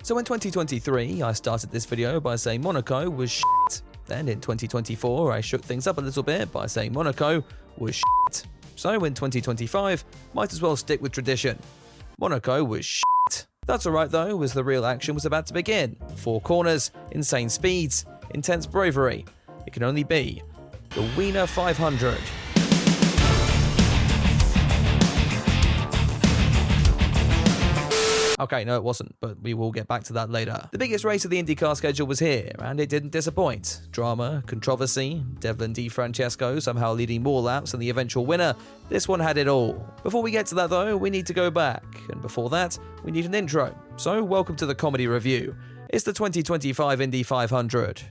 So in 2023, I started this video by saying Monaco was shit. Then in 2024, I shook things up a little bit by saying Monaco was shit. So in 2025, might as well stick with tradition. Monaco was shit. That's alright though, as the real action was about to begin. 4 corners, insane speeds, intense bravery. It can only be the Wiener 500. Okay, no it wasn't, but we will get back to that later. The biggest race of the IndyCar schedule was here, and it didn't disappoint. Drama, controversy, Devlin DiFrancesco somehow leading more laps than the eventual winner. This one had it all. Before we get to that though, we need to go back, and before that, we need an intro. So welcome to the comedy review. It's the 2025 Indy 500.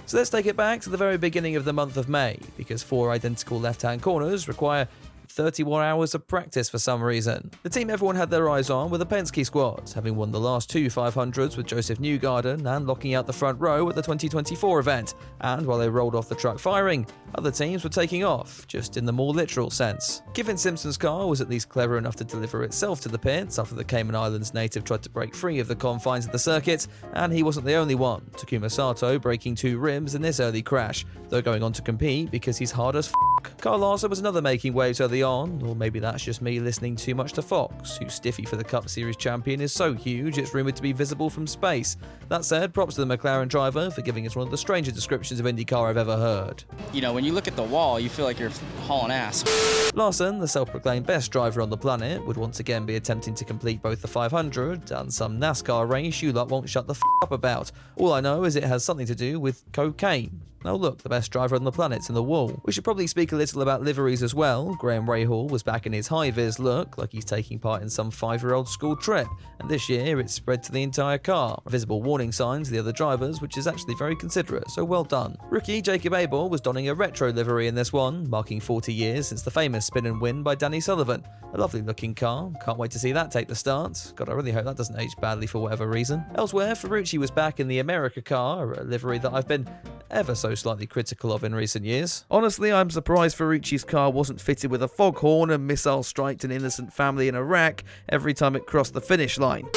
So let's take it back to the very beginning of the month of May, because 4 identical left-hand corners require 31 hours of practice for some reason. The team everyone had their eyes on were the Penske squad, having won the last 2 500s with Joseph Newgarden and locking out the front row at the 2024 event. And while they rolled off the truck firing, other teams were taking off, just in the more literal sense. Kevin Simpson's car was at least clever enough to deliver itself to the pits after the Cayman Islands native tried to break free of the confines of the circuit, and he wasn't the only one. Takuma Sato breaking 2 rims in this early crash, though going on to compete because he's hard as f***. Kyle Larson was another making waves early on, or maybe that's just me listening too much to Fox, whose stiffy for the Cup Series champion is so huge it's rumoured to be visible from space. That said, props to the McLaren driver for giving us one of the stranger descriptions of IndyCar I've ever heard. You know, when you look at the wall, you feel like you're hauling ass. Larson, the self-proclaimed best driver on the planet, would once again be attempting to complete both the 500 and some NASCAR race you lot won't shut the f*** up about. All I know is it has something to do with cocaine. Oh look, the best driver on the planet's in the wall. We should probably speak a little about liveries as well. Graham Rahal was back in his high-vis look, like he's taking part in some 5-year-old school trip, and this year it's spread to the entire car. Visible warning signs to the other drivers, which is actually very considerate, so well done. Rookie Jacob Abel was donning a retro livery in this one, marking 40 years since the famous spin and win by Danny Sullivan. A lovely looking car, can't wait to see that take the start. God, I really hope that doesn't age badly for whatever reason. Elsewhere, Ferrucci was back in the America car, a livery that I've been ever so slightly critical of in recent years. Honestly, I'm surprised Ferrucci's car wasn't fitted with a foghorn and missile-striked an innocent family in Iraq every time it crossed the finish line.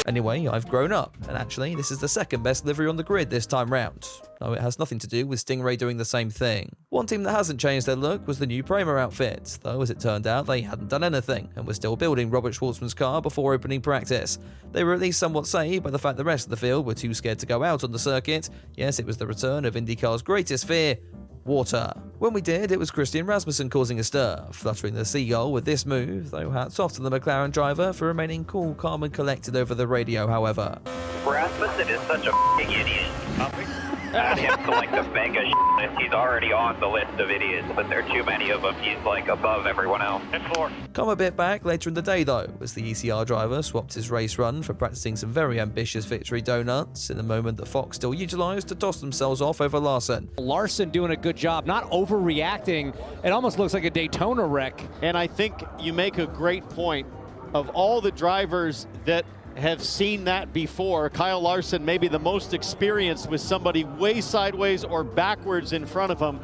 Anyway, I've grown up, and actually, this is the second best livery on the grid this time round. No, it has nothing to do with Stingray doing the same thing. One team that hasn't changed their look was the new Prema outfit, though as it turned out, they hadn't done anything, and were still building Robert Schwartzman's car before opening practice. They were at least somewhat saved by the fact the rest of the field were too scared to go out on the circuit. Yes, it was the return of IndyCar's greatest fear, water. When we did, it was Christian Rasmussen causing a stir, fluttering the seagull with this move, though hats off to the McLaren driver for remaining cool, calm and collected over the radio, however. Rasmussen is such a f***ing idiot. Add him to like the mega list. He's already on the list of idiots, but there are too many of them. He's like above everyone else. Come a bit back later in the day though, as the ECR driver swapped his race run for practicing some very ambitious victory donuts in a moment that Fox still utilised to toss themselves off over Larson. Larson doing a good job, not overreacting. It almost looks like a Daytona wreck. And I think you make a great point. Of all the drivers that have seen that before, Kyle Larson may be the most experienced with somebody way sideways or backwards in front of him.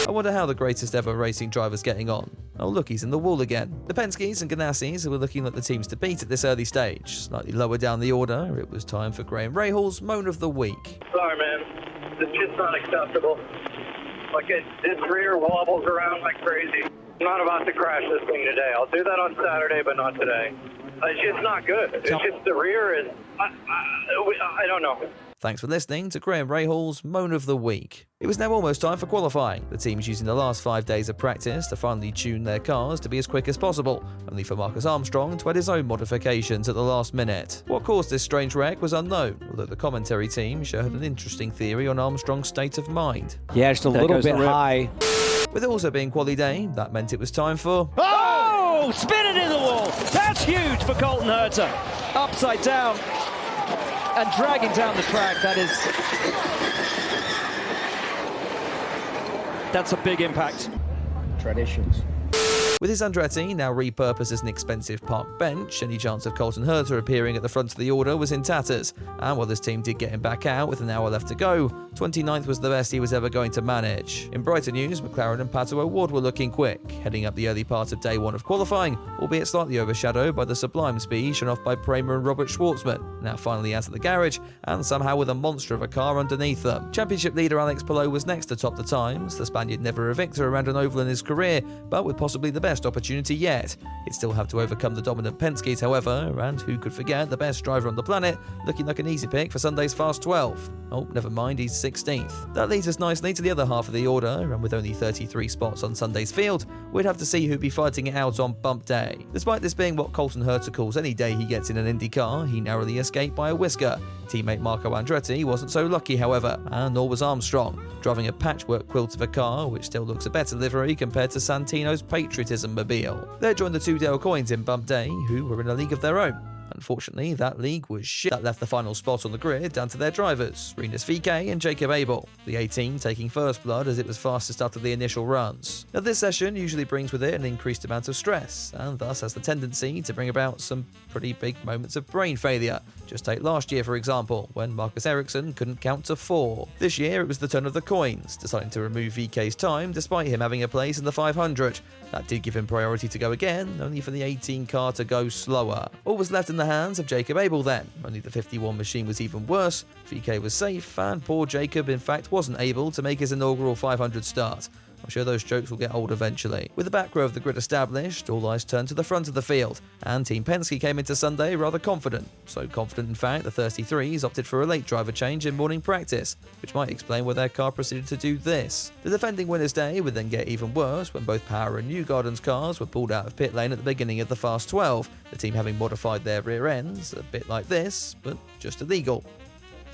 I wonder how the greatest ever racing driver's getting on. Oh look, he's in the wall again. The Penskes and Ganassis were looking like the teams to beat at this early stage. Slightly lower down the order, it was time for Graham Rahal's Moan of the Week. Sorry man, this shit's not acceptable. Like this rear wobbles around like crazy. I'm not about to crash this thing today. I'll do that on Saturday, but not today. It's just not good. It's just the rear is, I don't know. Thanks for listening to Graham Rahal's Moan of the Week. It was now almost time for qualifying. The teams using the last 5 days of practice to finally tune their cars to be as quick as possible, only for Marcus Armstrong to add his own modifications at the last minute. What caused this strange wreck was unknown, although the commentary team showed an interesting theory on Armstrong's state of mind. Yeah, just a little bit high. With it also being quali day, that meant it was time for... Oh! Spin it in the wall! That's huge for Colton Herta. Upside down and dragging down the track. That's a big impact. Traditions. With his Andretti now repurposed as an expensive park bench, any chance of Colton Herta appearing at the front of the order was in tatters, and while this team did get him back out with an hour left to go, 29th was the best he was ever going to manage. In brighter news, McLaren and Pato O'Ward were looking quick, heading up the early part of day one of qualifying, albeit slightly overshadowed by the sublime speed shown off by Prema and Robert Schwartzman, now finally out of the garage, and somehow with a monster of a car underneath them. Championship leader Alex Palou was next to top the times, the Spaniard never a victor around an oval in his career, but with possibly the best opportunity yet. He'd still have to overcome the dominant Penskes, however, and who could forget the best driver on the planet, looking like an easy pick for Sunday's Fast 12. Oh, never mind, he's 16th. That leads us nicely to the other half of the order, and with only 33 spots on Sunday's field, we'd have to see who'd be fighting it out on bump day. Despite this being what Colton Herta calls any day he gets in an Indy car, he narrowly escaped by a whisker. Teammate Marco Andretti wasn't so lucky, however, and nor was Armstrong, driving a patchwork quilt of a car which still looks a better livery compared to Santino's patriotism mobile. They joined the two Dale Coynes in bump day, who were in a league of their own. Unfortunately, that league was shit. That left the final spot on the grid down to their drivers, Rinus VeeKay and Jacob Abel, the 18 taking first blood as it was fastest after the initial runs. Now, this session usually brings with it an increased amount of stress, and thus has the tendency to bring about some pretty big moments of brain failure. Just take last year, for example, when Marcus Ericsson couldn't count to 4. This year, it was the turn of the Coynes, deciding to remove VeeKay's time despite him having a place in the 500. That did give him priority to go again, only for the 18 car to go slower. All was left in the hands of Jacob Abel then. Only the 51 machine was even worse, VeeKay was safe, and poor Jacob in fact wasn't able to make his inaugural 500 start. I'm sure those jokes will get old eventually. With the back row of the grid established, all eyes turned to the front of the field, and Team Penske came into Sunday rather confident. So confident, in fact, the 33s opted for a late driver change in morning practice, which might explain why their car proceeded to do this. The defending winners' day would then get even worse when both Power and Newgarden's cars were pulled out of pit lane at the beginning of the Fast 12, the team having modified their rear ends, a bit like this, but just illegal.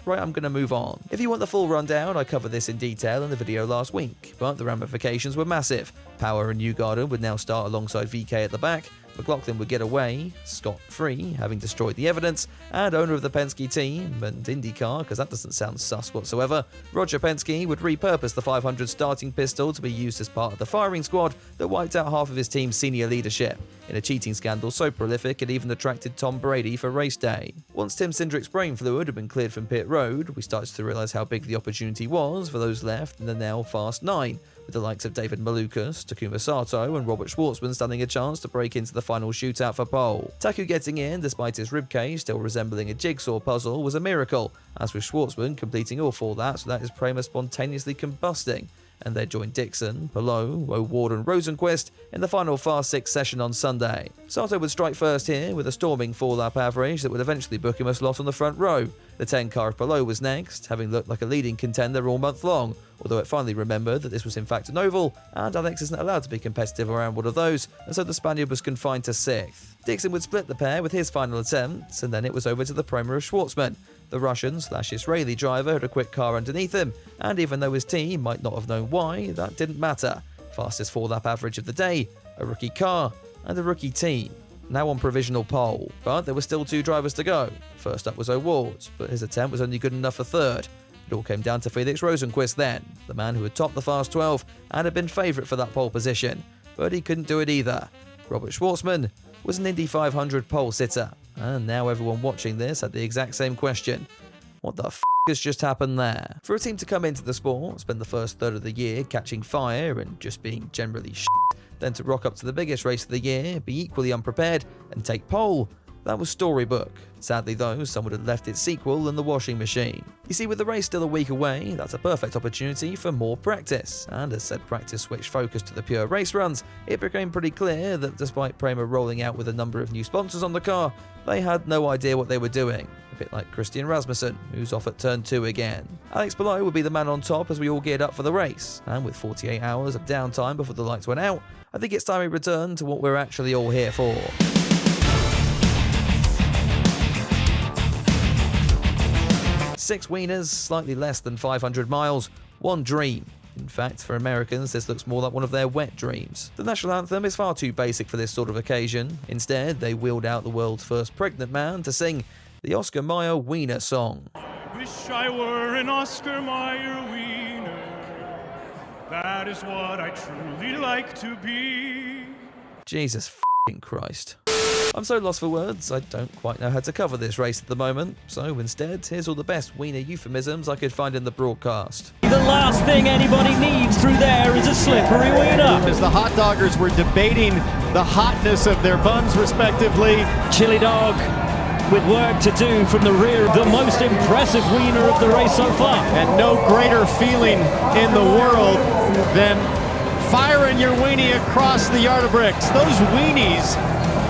Right, I'm going to move on. If you want the full rundown, I covered this in detail in the video last week, but the ramifications were massive. Power and Newgarden would now start alongside VeeKay at the back, McLaughlin would get away, scot-free, having destroyed the evidence, and owner of the Penske team, and IndyCar, because that doesn't sound sus whatsoever, Roger Penske would repurpose the 500 starting pistol to be used as part of the firing squad that wiped out half of his team's senior leadership, in a cheating scandal so prolific it even attracted Tom Brady for race day. Once Tim Cindric's brain fluid had been cleared from pit road, we started to realise how big the opportunity was for those left in the now Fast 9, with the likes of David Malukas, Takuma Sato and Robert Schwartzman standing a chance to break into the final shootout for pole. Taku getting in, despite his ribcage still resembling a jigsaw puzzle, was a miracle, as with Schwartzman completing all 4 laps without his Prema spontaneously combusting. And they joined Dixon, Palou, O'Ward and Rosenquist in the final Fast 6 session on Sunday. Sato would strike first here with a storming 4-lap average that would eventually book him a slot on the front row. The 10 car of Palou was next, having looked like a leading contender all month long, although it finally remembered that this was in fact an oval, and Alex isn't allowed to be competitive around one of those, and so the Spaniard was confined to 6th. Dixon would split the pair with his final attempts, and then it was over to the Prema of Schwartzman. The Russian/Israeli driver had a quick car underneath him, and even though his team might not have known why, that didn't matter. Fastest 4-lap average of the day, a rookie car, and a rookie team. Now on provisional pole, but there were still 2 drivers to go. First up was O'Ward, but his attempt was only good enough for 3rd. It all came down to Felix Rosenquist then, the man who had topped the Fast 12 and had been favourite for that pole position, but he couldn't do it either. Robert Schwartzman was an Indy 500 pole sitter, and now everyone watching this had the exact same question. What the f*** has just happened there? For a team to come into the sport, spend the first third of the year catching fire and just being generally shit, then to rock up to the biggest race of the year, be equally unprepared, and take pole, that was storybook. Sadly though, some would have left its sequel in the washing machine. You see, with the race still a week away, that's a perfect opportunity for more practice, and as said practice switched focus to the pure race runs, it became pretty clear that despite Prema rolling out with a number of new sponsors on the car, they had no idea what they were doing. A bit like Christian Rasmussen, who's off at turn 2 again. Alex Palou would be the man on top as we all geared up for the race, and with 48 hours of downtime before the lights went out, I think it's time we return to what we're actually all here for. 6 wieners, slightly less than 500 miles, 1 dream. In fact, for Americans, this looks more like one of their wet dreams. The national anthem is far too basic for this sort of occasion. Instead, they wheeled out the world's first pregnant man to sing the Oscar Mayer Wiener song. I wish I were an Oscar Mayer Wiener. That is what I truly like to be. Jesus f***ing Christ. I'm so lost for words, I don't quite know how to cover this race at the moment, so instead, here's all the best wiener euphemisms I could find in the broadcast. The last thing anybody needs through there is a slippery wiener. As the hot doggers were debating the hotness of their buns respectively. Chili dog with work to do from the rear. The most impressive wiener of the race so far. And no greater feeling in the world than firing your weenie across the yard of bricks. Those weenies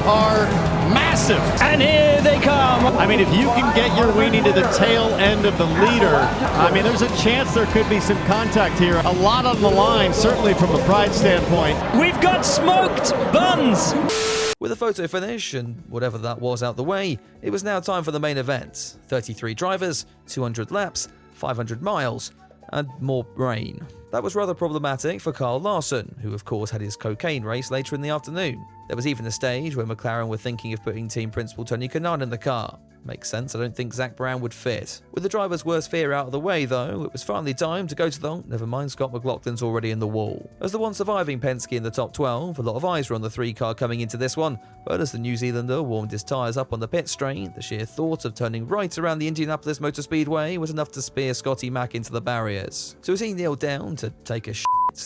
are massive. And here they come. I mean, if you can get your weenie to the tail end of the leader, I mean, there's a chance there could be some contact here. A lot on the line, certainly from a pride standpoint. We've got smoked buns. With a photo finish and whatever that was out the way, it was now time for the main event. 33 drivers, 200 laps, 500 miles, and more rain. That was rather problematic for Kyle Larson, who of course had his cocaine race later in the afternoon. There was even a stage where McLaren were thinking of putting team principal Tony Kanaan in the car. Makes sense, I don't think Zach Brown would fit. With the driver's worst fear out of the way though, it was finally time to go to the... never mind, Scott McLaughlin's already in the wall. As the one surviving Penske in the top 12, a lot of eyes were on the 3 car coming into this one, but as the New Zealander warmed his tyres up on the pit straight, the sheer thought of turning right around the Indianapolis Motor Speedway was enough to spear Scotty Mack into the barriers. So as he kneeled down to take a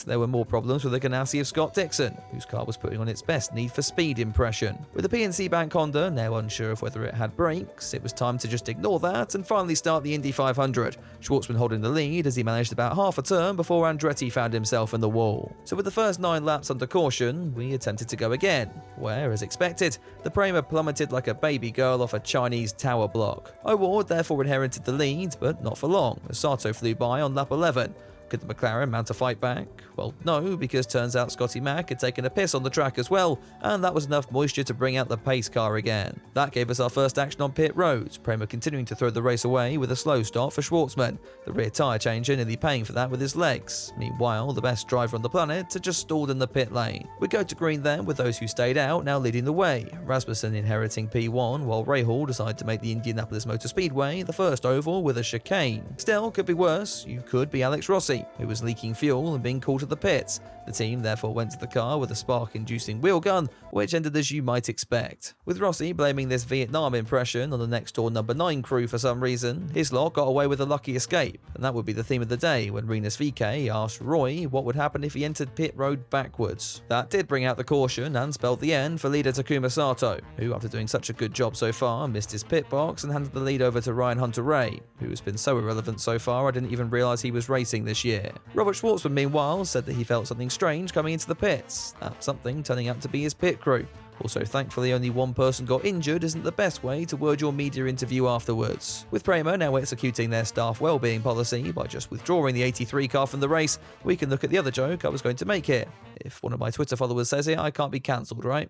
there were more problems with the Ganassi of Scott Dixon, whose car was putting on its best Need for Speed impression. With the PNC Bank Honda now unsure of whether it had brakes, it was time to just ignore that and finally start the Indy 500. Schwartzman holding the lead as he managed about half a turn before Andretti found himself in the wall. So with the first 9 laps under caution, we attempted to go again, where, as expected, the Prema plummeted like a baby girl off a Chinese tower block. O'Ward therefore inherited the lead, but not for long, as Sato flew by on lap 11. Could the McLaren mount a fight back? Well, no, because turns out Scotty Mack had taken a piss on the track as well, and that was enough moisture to bring out the pace car again. That gave us our first action on pit road, Prema continuing to throw the race away with a slow start for Schwartzman, the rear tyre changer nearly paying for that with his legs. Meanwhile, the best driver on the planet had just stalled in the pit lane. We go to green then, with those who stayed out now leading the way, Rasmussen inheriting P1, while Rahal decided to make the Indianapolis Motor Speedway the first oval with a chicane. Still, could be worse. You could be Alex Rossi, who was leaking fuel and being called to the pits. The team therefore went to the car with a spark-inducing wheel gun, which ended as you might expect. With Rossi blaming this Vietnam impression on the next door number 9 crew for some reason, his lot got away with a lucky escape, and that would be the theme of the day when Rinus VeeKay asked Roy what would happen if he entered pit road backwards. That did bring out the caution and spelled the end for leader Takuma Sato, who after doing such a good job so far missed his pit box and handed the lead over to Ryan Hunter-Reay, who has been so irrelevant so far I didn't even realise he was racing this year. Robert Schwartzman meanwhile said that he felt something strange coming into the pits, that something turning out to be his pit crew. Also, thankfully only one person got injured isn't the best way to word your media interview afterwards. With Prema now executing their staff well-being policy by just withdrawing the 83 car from the race, we can look at the other joke I was going to make here. If one of my Twitter followers says it, I can't be cancelled, right?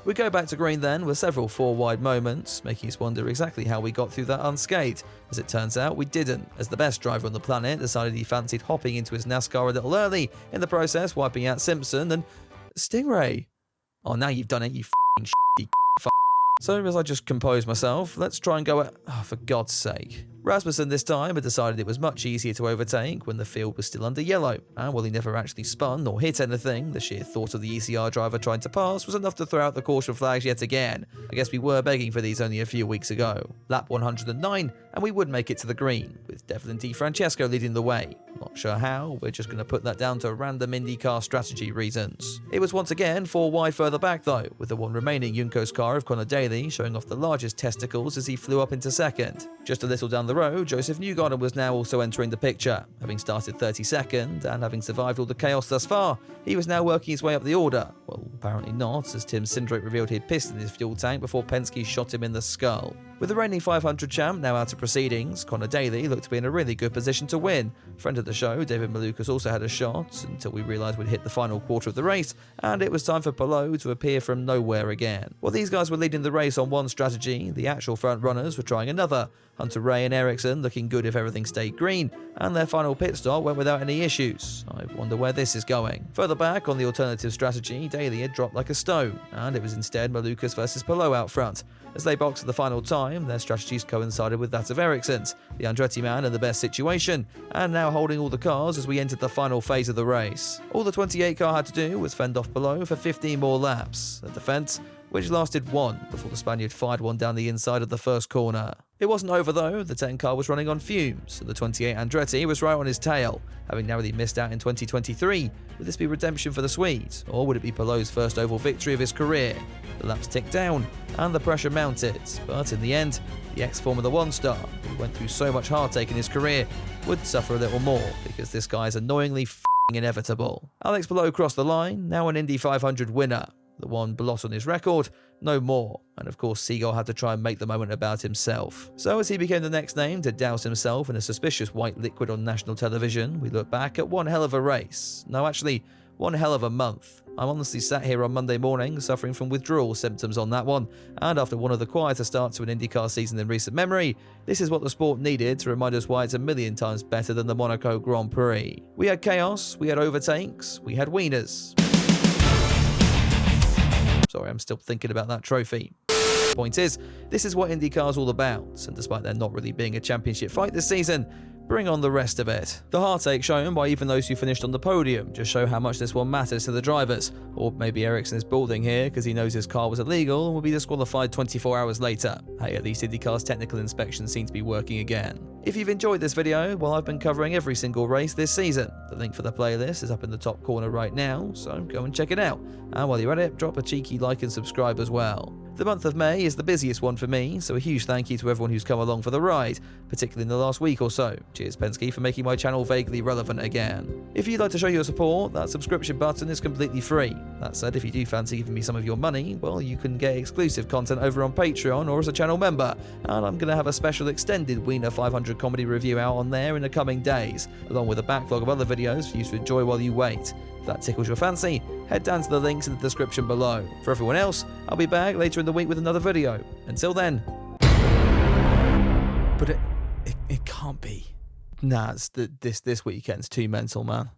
We go back to green then with several 4-wide moments, making us wonder exactly how we got through that unscathed. As it turns out, we didn't, as the best driver on the planet decided he fancied hopping into his NASCAR a little early, in the process wiping out Simpson and... Stingray! Oh, now you've done it, you f***ing shitty f***. So as I just compose myself, let's try and go at... Oh, for God's sake. Rasmussen this time had decided it was much easier to overtake when the field was still under yellow, and while he never actually spun or hit anything, the sheer thought of the ECR driver trying to pass was enough to throw out the caution flags yet again. I guess we were begging for these only a few weeks ago. Lap 109, and we would make it to the green, with Devlin DiFrancesco leading the way. Not sure how, we're just going to put that down to random IndyCar strategy reasons. It was once again 4 wide further back though, with the one remaining Juncos car of Connor Daly showing off the largest testicles as he flew up into second. Just a little down the road, Joseph Newgarden was now also entering the picture. Having started 32nd and having survived all the chaos thus far, he was now working his way up the order. Well, apparently not, as Tim Cindric revealed he'd pissed in his fuel tank before Penske shot him in the skull. With the reigning 500 champ now out of proceedings, Connor Daly looked to be in a really good position to win. Friend of the show, David Malukas, also had a shot until we realised we'd hit the final quarter of the race, and it was time for Palou to appear from nowhere again. While these guys were leading the race on one strategy, the actual front runners were trying another. Hunter-Reay and Ericsson looking good if everything stayed green, and their final pit stop went without any issues. I wonder where this is going. Further back on the alternative strategy, Daly had dropped like a stone, and it was instead Malukas versus Palou out front. As they boxed at the final time, time, their strategies coincided with that of Ericsson's, the Andretti man in the best situation, and now holding all the cars as we entered the final phase of the race. All the 28 car had to do was fend off below for 15 more laps, a defence which lasted one before the Spaniard fired one down the inside of the first corner. It wasn't over though, the 10 car was running on fumes, and the 28 Andretti was right on his tail, having narrowly missed out in 2023. Would this be redemption for the Swede, or would it be Pallou's first oval victory of his career? The laps ticked down, and the pressure mounted, but in the end, the ex-Formula One star, who went through so much heartache in his career, would suffer a little more, because this guy is annoyingly inevitable. Alex Palou crossed the line, now an Indy 500 winner. The one blot on his record, no more. And of course, Seagull had to try and make the moment about himself. So as he became the next name to douse himself in a suspicious white liquid on national television, we look back at one hell of a race. No, actually, one hell of a month. I'm honestly sat here on Monday morning suffering from withdrawal symptoms on that one, and after one of the quieter starts to an IndyCar season in recent memory, this is what the sport needed to remind us why it's a million times better than the Monaco Grand Prix. We had chaos, we had overtakes, we had wieners. Sorry, I'm still thinking about that trophy. Point is, this is what IndyCar's all about, and despite there not really being a championship fight this season, bring on the rest of it. The heartache shown by even those who finished on the podium just show how much this one matters to the drivers. Or maybe Ericsson is balding here because he knows his car was illegal and will be disqualified 24 hours later. Hey, at least IndyCar's technical inspections seem to be working again. If you've enjoyed this video, well, I've been covering every single race this season. The link for the playlist is up in the top corner right now, so go and check it out. And while you're at it, drop a cheeky like and subscribe as well. The month of May is the busiest one for me, so a huge thank you to everyone who's come along for the ride, particularly in the last week or so. Cheers Penske for making my channel vaguely relevant again. If you'd like to show your support, that subscription button is completely free. That said, if you do fancy giving me some of your money, well, you can get exclusive content over on Patreon or as a channel member, and I'm going to have a special extended Wiener 500 comedy review out on there in the coming days, along with a backlog of other videos for you to enjoy while you wait. If that tickles your fancy, head down to the links in the description below. For everyone else, I'll be back later in the week with another video. Until then. But it can't be. Nah, this weekend's too mental, man.